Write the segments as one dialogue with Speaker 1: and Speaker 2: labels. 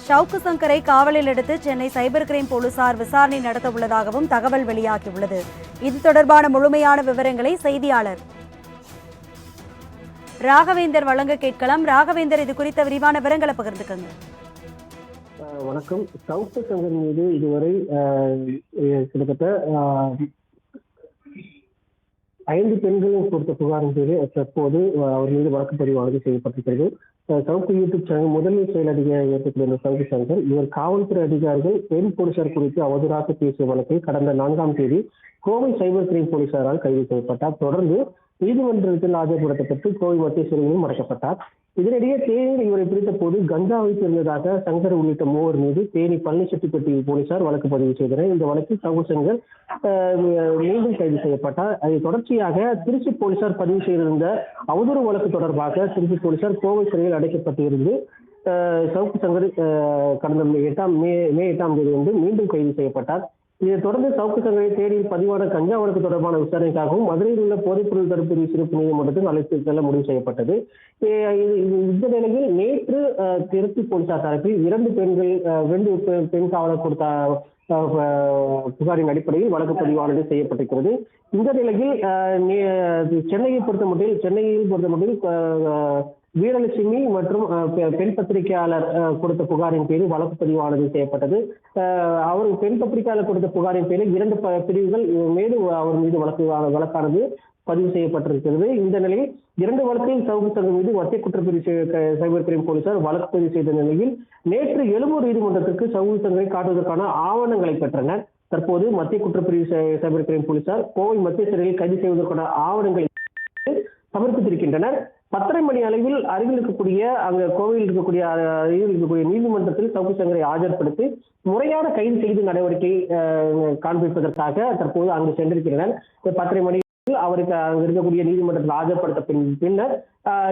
Speaker 1: ஷவுக்கு சங்கரை காவலில் எடுத்து சென்னை சைபர் கிரைம் போலீசார் விசாரணை நடத்த உள்ளதாகவும் தகவல் வெளியாகியுள்ளது. இது தொடர்பான முழுமையான விவரங்களை செய்தியாளர் ராகவேந்தர் வழங்க கேட்கலாம். ராகவேந்தர், இது குறித்த விரிவான விவரங்களை பகிர்ந்துக்கங்க.
Speaker 2: வணக்கம். ஷவுக்கு சங்கர் மீது இதுவரை கிட்டத்தட்ட 5 பெண்களும் கொடுத்த புகாரின் பேரில் தற்போது அவர் மீது வழக்கு பதிவானது செய்யப்பட்டிருக்கிறது. ஷவுக்கு யூடியூப் சேனல் முதன்மை செயல் அதிகாரி ஏற்பட்டிருந்த ஷவுக்கு சங்கர் இவர் காவல்துறை அதிகாரிகள் பெண் போலீசார் குறித்து அவதூறாக பேசிய வழக்கில் கடந்த 4ஆம் தேதி கோவை சைபர் கிரைம் போலீசாரால் கைது செய்யப்பட்டார். தொடர்ந்து நீதிமன்றத்தில் ஆஜர்படுத்தப்பட்டு கோவை மத்திய சிறையிலும் அடைக்கப்பட்டார். இதனிடையே தேனியில் இவரை பிடித்த போது கஞ்சா வைத்திருந்ததாக சங்கர் உள்ளிட்ட 3 மீது தேனி பழனிச்செட்டிப்பட்டி போலீசார் வழக்கு பதிவு செய்தனர். இந்த வழக்கில் ஷவுக்கு சங்கர் மீண்டும் கைது செய்யப்பட்டார். அதை தொடர்ச்சியாக திருச்சி போலீசார் பதிவு செய்திருந்த அவதூறு வழக்கு தொடர்பாக திருச்சி போலீசார் கோவை சிறையில் அடைக்கப்பட்டிருந்து ஷவுக்கு சங்கர் கடந்த மே 8ஆம் தேதி மீண்டும் கைது செய்யப்பட்டார். இதைத் தொடர்ந்து ஷவுக்கு சங்கரை தேனியில் பதிவான கஞ்சா வழக்கு தொடர்பான விசாரணைக்காகவும் மதுரையில் உள்ள போதைப்பொருள் தடுப்பு சிறப்பு நீதிமன்றத்தில் அழைத்து செல்ல முடிவு செய்யப்பட்டது. இந்த நிலையில் நேற்று திருச்சி போலீசார் தரப்பில் 2 பெண் காவலர் கொடுத்த புகாரின் அடிப்படையில் வழக்கு பதிவானது செய்யப்பட்டிருக்கிறது. இந்த நிலையில் சென்னையில் பொறுத்தமட்டில் வீரலட்சுமி மற்றும் பெண் பத்திரிகையாளர் கொடுத்த புகாரின் பேரில் வழக்கு பதிவானது செய்யப்பட்டது. அவர் பெண் பத்திரிகையாளர் கொடுத்த புகாரின் பேரில் 2 பிரிவுகள் மேலும் அவர் மீது வழக்கானது பதிவு செய்யப்பட்டிருக்கிறது. இந்த நிலையில் 2 வழக்கில் ஷவுக்கு சங்கர் மீது மத்திய குற்றப்பிரிவு சைபர் கிரைம் போலீசார் வழக்கு பதிவு செய்த நிலையில் நேற்று எழும்பூர் நீதிமன்றத்திற்கு ஷவுக்கு சங்கரை காட்டுவதற்கான ஆவணங்களை பெற்றனர். தற்போது மத்திய குற்றப்பிரிவு சைபர் கிரைம் போலீசார் கோவை மத்திய சிறையில் கைது செய்வதற்கான ஆவணங்களை சமர்ப்பித்திருக்கின்றனர். 10:30 மணி அளவில் அருகில் இருக்கக்கூடிய கோவையில் இருக்கக்கூடிய நீதிமன்றத்தில் ஷவுக்கு சங்கரை ஆஜர்படுத்தி முறையான கைது செய்து நடவடிக்கை காண்பிப்பதற்காக தற்போது அங்கு சென்றிருக்கிறனர். 10:30 மணி அவருக்கு அங்கு இருக்கக்கூடிய நீதிமன்றத்தில் ஆஜர்படுத்த பின்னர்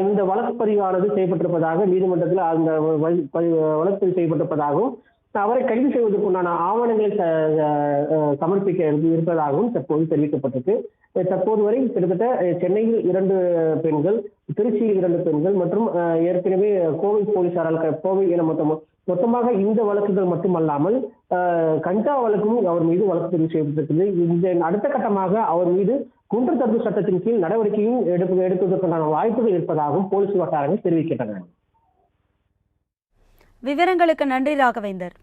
Speaker 2: இந்த வழக்கு பதிவானது செய்யப்பட்டிருப்பதாக நீதிமன்றத்தில் அந்த வழக்கு பதிவு செய்யப்பட்டிருப்பதாகவும் அவரை கைது செய்வதற்குண்டான ஆவணங்களை சமர்ப்பிக்க இருப்பதாகவும் தற்போது தெரிவிக்கப்பட்டிருக்கு. தற்போது வரை கிட்டத்தட்ட சென்னையில் 2 பெண்கள், திருச்சியில் 2 பெண்கள் மற்றும் ஏற்கனவே கோவை போலீசாரால் கோவை என மொத்தமாக இந்த வழக்குகள் மட்டுமல்லாமல் கஞ்சா வழக்கும் அவர் மீது வழக்கு பதிவு செய்யப்பட்டிருக்கிறது. இந்த அடுத்த கட்டமாக அவர் மீது குண்டர் தடுப்பு சட்டத்தின் கீழ் நடவடிக்கையும் எடுப்பதற்கான வாய்ப்புகள் இருப்பதாகவும் போலீஸ் வட்டாரங்கள் தெரிவிக்கின்றன.
Speaker 1: விவரங்களுக்கு நன்றி ராகவேந்தர்.